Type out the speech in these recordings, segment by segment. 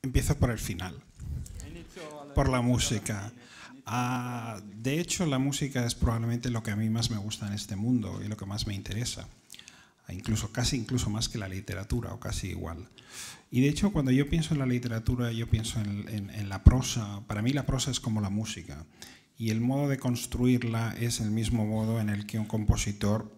Empiezo por el final, por la música. De hecho, la música es probablemente lo que a mí más me gusta en este mundo y lo que más me interesa. Incluso más que la literatura, o casi igual. Y de hecho, cuando yo pienso en la literatura, yo pienso en la prosa. Para mí la prosa es como la música. Y el modo de construirla es el mismo modo en el que un compositor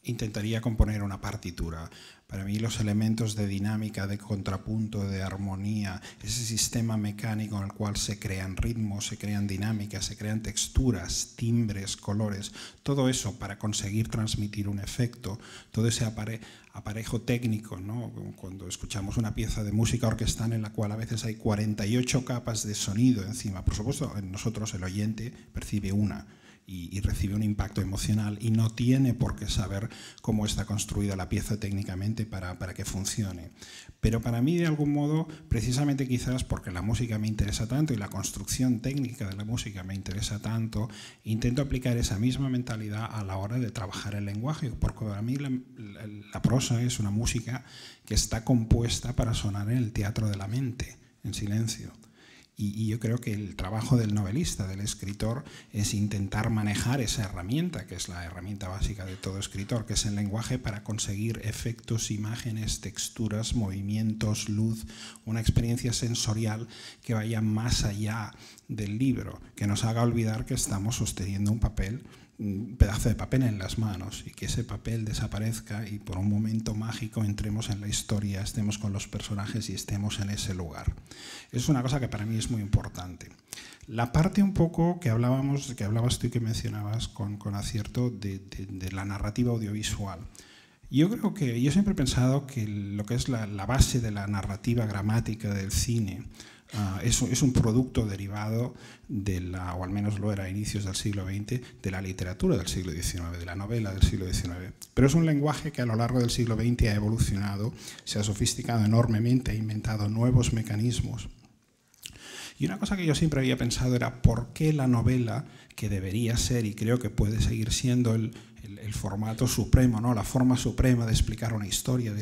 intentaría componer una partitura. Para mí los elementos de dinámica, de contrapunto, de armonía, ese sistema mecánico en el cual se crean ritmos, se crean dinámicas, se crean texturas, timbres, colores, todo eso para conseguir transmitir un efecto, todo ese aparejo técnico, ¿no? Cuando escuchamos una pieza de música orquestal en la cual a veces hay 48 capas de sonido encima, por supuesto nosotros el oyente percibe una, y recibe un impacto emocional y no tiene por qué saber cómo está construida la pieza técnicamente para que funcione. Pero para mí, de algún modo, precisamente quizás porque la música me interesa tanto y la construcción técnica de la música me interesa tanto, intento aplicar esa misma mentalidad a la hora de trabajar el lenguaje, porque para mí la prosa es una música que está compuesta para sonar en el teatro de la mente, en silencio. Y yo creo que el trabajo del novelista, del escritor, es intentar manejar esa herramienta, que es la herramienta básica de todo escritor, que es el lenguaje, para conseguir efectos, imágenes, texturas, movimientos, luz, una experiencia sensorial que vaya más allá del libro, que nos haga olvidar que estamos sosteniendo un pedazo de papel en las manos y que ese papel desaparezca y por un momento mágico entremos en la historia, estemos con los personajes y estemos en ese lugar. Es una cosa que para mí es muy importante. La parte un poco que hablabas tú y que mencionabas con acierto de la narrativa audiovisual. Yo creo que yo siempre he pensado que lo que es la base de la narrativa gramática del cine es un producto derivado o al menos lo era a inicios del siglo XX, de la literatura del siglo XIX, de la novela del siglo XIX. Pero es un lenguaje que a lo largo del siglo XX ha evolucionado, se ha sofisticado enormemente, ha inventado nuevos mecanismos. Y una cosa que yo siempre había pensado era por qué la novela, que debería ser y creo que puede seguir siendo el formato supremo, ¿no? La forma suprema de explicar una historia, de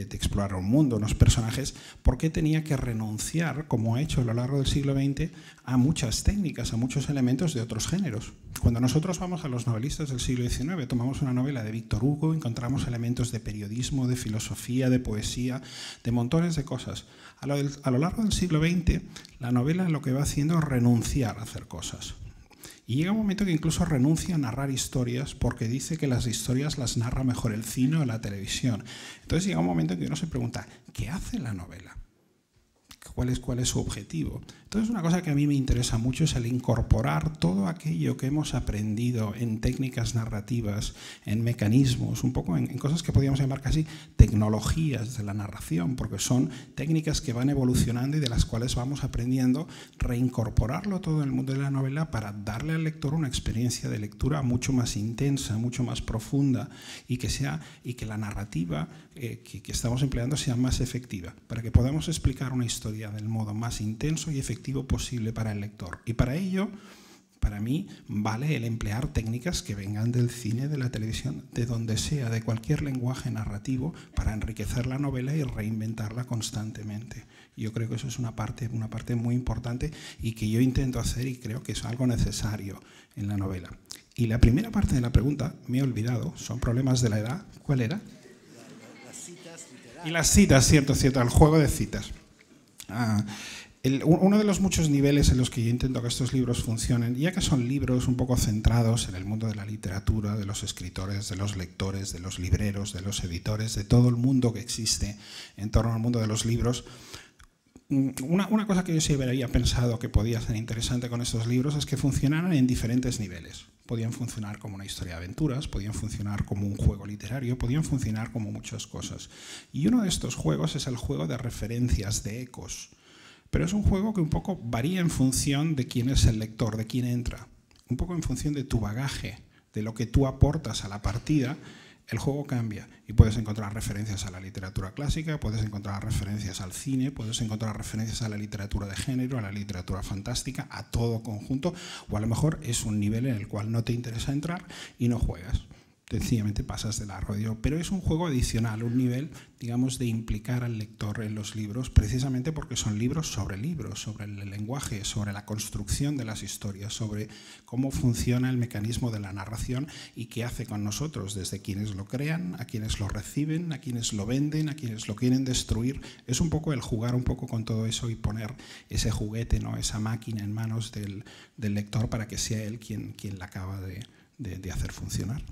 explorar un mundo, unos personajes, ¿por qué tenía que renunciar, como ha hecho a lo largo del siglo XX, a muchas técnicas, a muchos elementos de otros géneros? Cuando nosotros vamos a los novelistas del siglo XIX, tomamos una novela de Víctor Hugo, encontramos elementos de periodismo, de filosofía, de poesía, de montones de cosas. A lo largo del siglo XX, la novela lo que va haciendo es renunciar a hacer cosas. Y llega un momento que incluso renuncia a narrar historias porque dice que las historias las narra mejor el cine o la televisión. Entonces llega un momento en que uno se pregunta, ¿qué hace la novela? ¿Cuál es su objetivo? Entonces una cosa que a mí me interesa mucho es el incorporar todo aquello que hemos aprendido en técnicas narrativas, en mecanismos, un poco en cosas que podríamos llamar casi tecnologías de la narración, porque son técnicas que van evolucionando y de las cuales vamos aprendiendo, reincorporarlo todo en el mundo de la novela para darle al lector una experiencia de lectura mucho más intensa, mucho más profunda y que la narrativa que estamos empleando sea más efectiva, para que podamos explicar una historia del modo más intenso y efectivo posible para el lector. Y para ello, para mí, vale el emplear técnicas que vengan del cine, de la televisión, de donde sea, de cualquier lenguaje narrativo, para enriquecer la novela y reinventarla constantemente. Yo creo que eso es una parte muy importante y que yo intento hacer y creo que es algo necesario en la novela. Y la primera parte de la pregunta, me he olvidado, son problemas de la edad. ¿Cuál era? Las citas literarias. Y las citas, cierto, el juego de citas. Uno de los muchos niveles en los que yo intento que estos libros funcionen, ya que son libros un poco centrados en el mundo de la literatura, de los escritores, de los lectores, de los libreros, de los editores, de todo el mundo que existe en torno al mundo de los libros, una cosa que yo siempre había pensado que podía ser interesante con estos libros es que funcionaran en diferentes niveles. Podían funcionar como una historia de aventuras, podían funcionar como un juego literario, podían funcionar como muchas cosas. Y uno de estos juegos es el juego de referencias, de ecos. Pero es un juego que un poco varía en función de quién es el lector, de quién entra. Un poco en función de tu bagaje, de lo que tú aportas a la partida, el juego cambia. Y puedes encontrar referencias a la literatura clásica, puedes encontrar referencias al cine, puedes encontrar referencias a la literatura de género, a la literatura fantástica, a todo conjunto, o a lo mejor es un nivel en el cual no te interesa entrar y no juegas. sencillamente pasas de largo. Pero es un juego adicional, un nivel, digamos, de implicar al lector en los libros, precisamente porque son libros, sobre el lenguaje, sobre la construcción de las historias, sobre cómo funciona el mecanismo de la narración y qué hace con nosotros, desde quienes lo crean, a quienes lo reciben, a quienes lo venden, a quienes lo quieren destruir. Es un poco el jugar un poco con todo eso y poner ese juguete, ¿no?, esa máquina en manos del lector para que sea él quien la acaba de hacer funcionar.